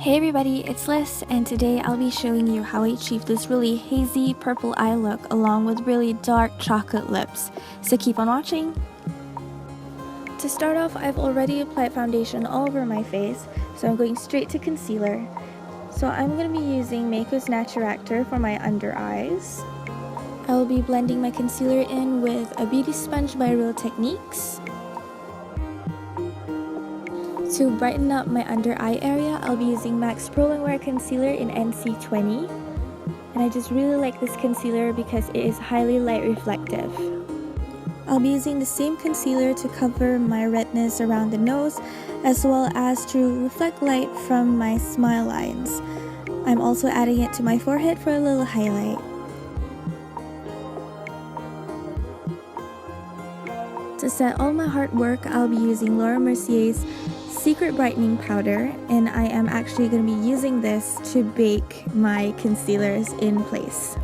Hey everybody, it's Liz, and today I'll be showing you how I achieved this really hazy purple eye look along with really dark chocolate lips, so keep on watching! To start off, I've already applied foundation all over my face, so I'm going straight to concealer. So I'm going to be using Meiko's Naturactor for my under eyes. I will be blending my concealer in with a beauty sponge by Real Techniques. To brighten up my under eye area, I'll be using MAC's Pro Longwear concealer in NC20. And I just really like this concealer because it is highly light reflective. I'll be using the same concealer to cover my redness around the nose, as well as to reflect light from my smile lines. I'm also adding it to my forehead for a little highlight. To set all my hard work, I'll be using Mercier's Secret Brightening Powder, and I am actually going to be using this to bake my concealers in place.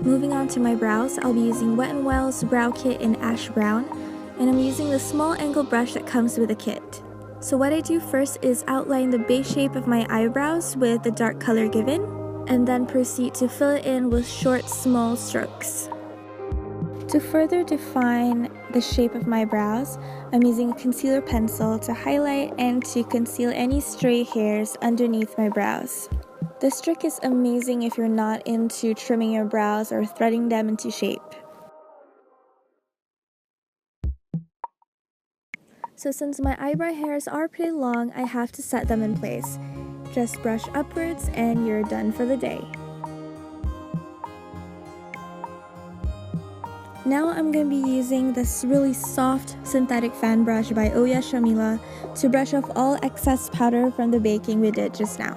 Moving on to my brows, I'll be using Wet n Wild's Brow Kit in Ash Brown, and I'm using the small angle brush that comes with the kit. So what I do first is outline the base shape of my eyebrows with the dark color given, and then proceed to fill it in with short, small strokes. To further define the shape of my brows, I'm using a concealer pencil to highlight and to conceal any stray hairs underneath my brows. This trick is amazing if you're not into trimming your brows or threading them into shape. So since my eyebrow hairs are pretty long, I have to set them in place. Just brush upwards and you're done for the day. Now I'm going to be using this really soft synthetic fan brush by OYS to brush off all excess powder from the baking we did just now.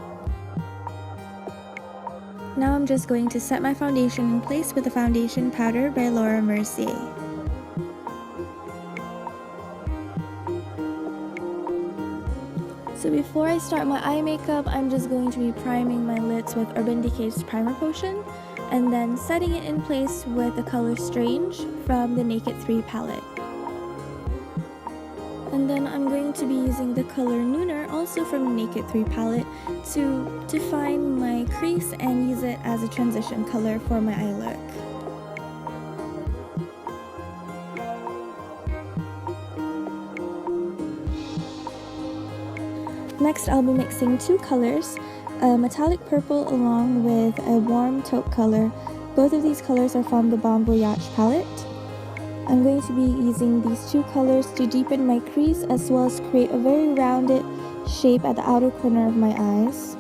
Now I'm just going to set my foundation in place with the foundation powder by Mercier. So before I start my eye makeup, I'm just going to be priming my lids with Urban Decay's Primer Potion, and then setting it in place with the color Strange from the Naked 3 palette. And then I'm going to be using the color Nooner, also from the Naked 3 palette, to define my crease and use it as a transition color for my eye look. Next, I'll be mixing two colors, a metallic purple along with a warm taupe color. Both of these colors are from the Balm Voyage palette. I'm going to be using these two colors to deepen my crease as well as create a very rounded shape at the outer corner of my eyes.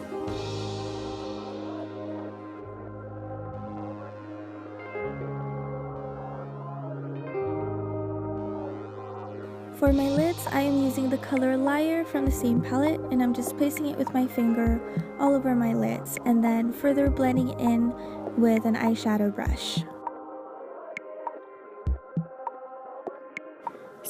For my lids, I am using the color Liar from the same palette, and I'm just placing it with my finger all over my lids and then further blending in with an eyeshadow brush.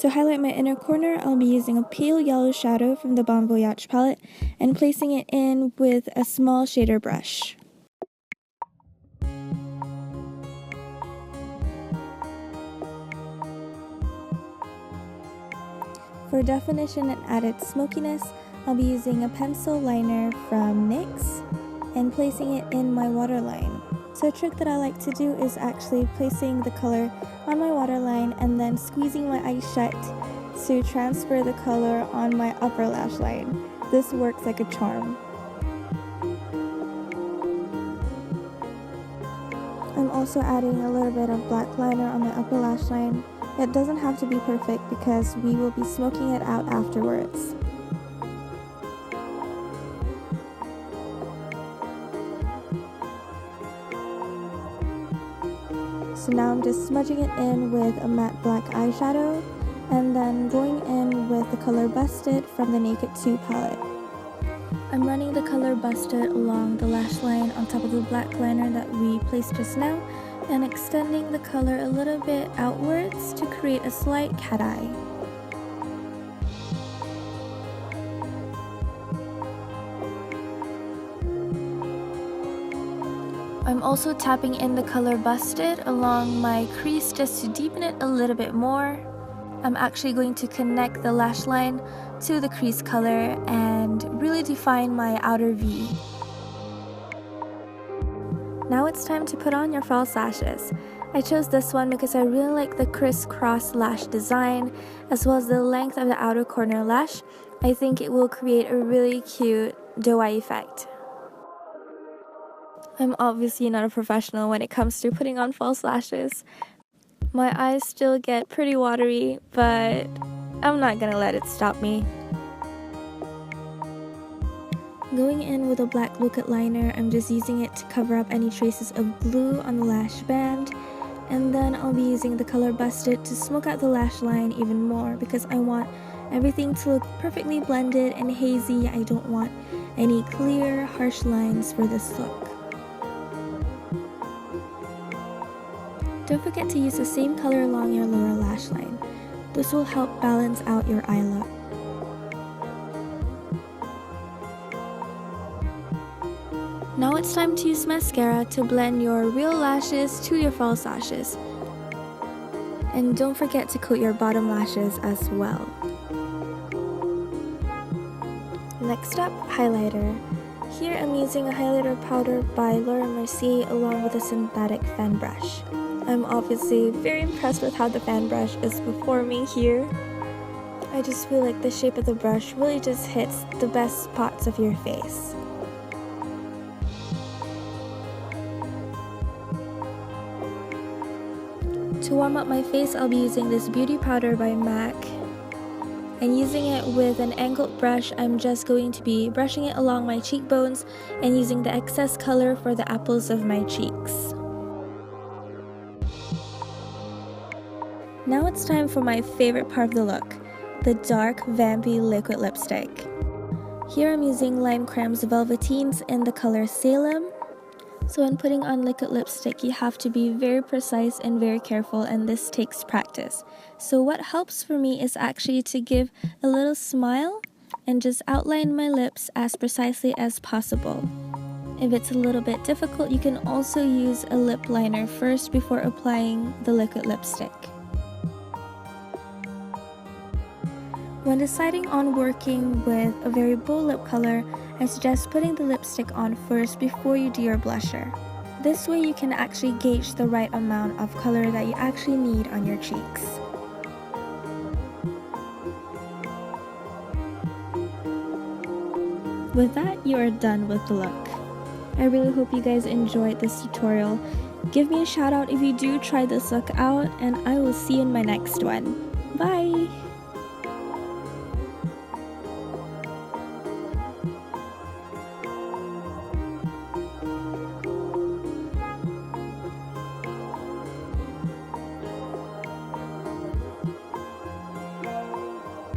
To highlight my inner corner, I'll be using a pale yellow shadow from the Balm Voyage palette and placing it in with a small shader brush. For definition and added smokiness, I'll be using a pencil liner from NYX and placing it in my waterline. So a trick that I like to do is actually placing the color on my waterline and then squeezing my eyes shut to transfer the color on my upper lash line. This works like a charm. I'm also adding a little bit of black liner on my upper lash line. It doesn't have to be perfect because we will be smoking it out afterwards. So now I'm just smudging it in with a matte black eyeshadow and then going in with the color Busted from the Naked 2 palette. I'm running the color Busted along the lash line on top of the black liner that we placed just now and extending the color a little bit outwards to create a slight cat eye. I'm also tapping in the color Busted along my crease just to deepen it a little bit more. I'm actually going to connect the lash line to the crease color and really define my outer V. Now it's time to put on your false lashes. I chose this one because I really like the crisscross lash design as well as the length of the outer corner lash. I think it will create a really cute doe-eye effect. I'm obviously not a professional when it comes to putting on false lashes. My eyes still get pretty watery, but I'm not gonna let it stop me. Going in with a black look-at liner, I'm just using it to cover up any traces of glue on the lash band, and then I'll be using the color Busted to smoke out the lash line even more because I want everything to look perfectly blended and hazy. I don't want any clear, harsh lines for this look. Don't forget to use the same color along your lower lash line. This will help balance out your eye look. Now it's time to use mascara to blend your real lashes to your false lashes. And don't forget to coat your bottom lashes as well. Next up, highlighter. Here I'm using a highlighter powder by Mercier along with a synthetic fan brush. I'm obviously very impressed with how the fan brush is performing here. I just feel like the shape of the brush really just hits the best spots of your face. To warm up my face, I'll be using this beauty powder by MAC. And using it with an angled brush, I'm just going to be brushing it along my cheekbones and using the excess color for the apples of my cheeks. Now it's time for my favorite part of the look, the dark, vampy liquid lipstick. Here I'm using Lime Creme's Velvetines in the color Salem. So when putting on liquid lipstick, you have to be very precise and very careful, and this takes practice. So what helps for me is actually to give a little smile and just outline my lips as precisely as possible. If it's a little bit difficult, you can also use a lip liner first before applying the liquid lipstick. When deciding on working with a very bold lip color, I suggest putting the lipstick on first before you do your blusher. This way you can actually gauge the right amount of color that you actually need on your cheeks. With that, you are done with the look. I really hope you guys enjoyed this tutorial. Give me a shout out if you do try this look out, and I will see you in my next one. Bye!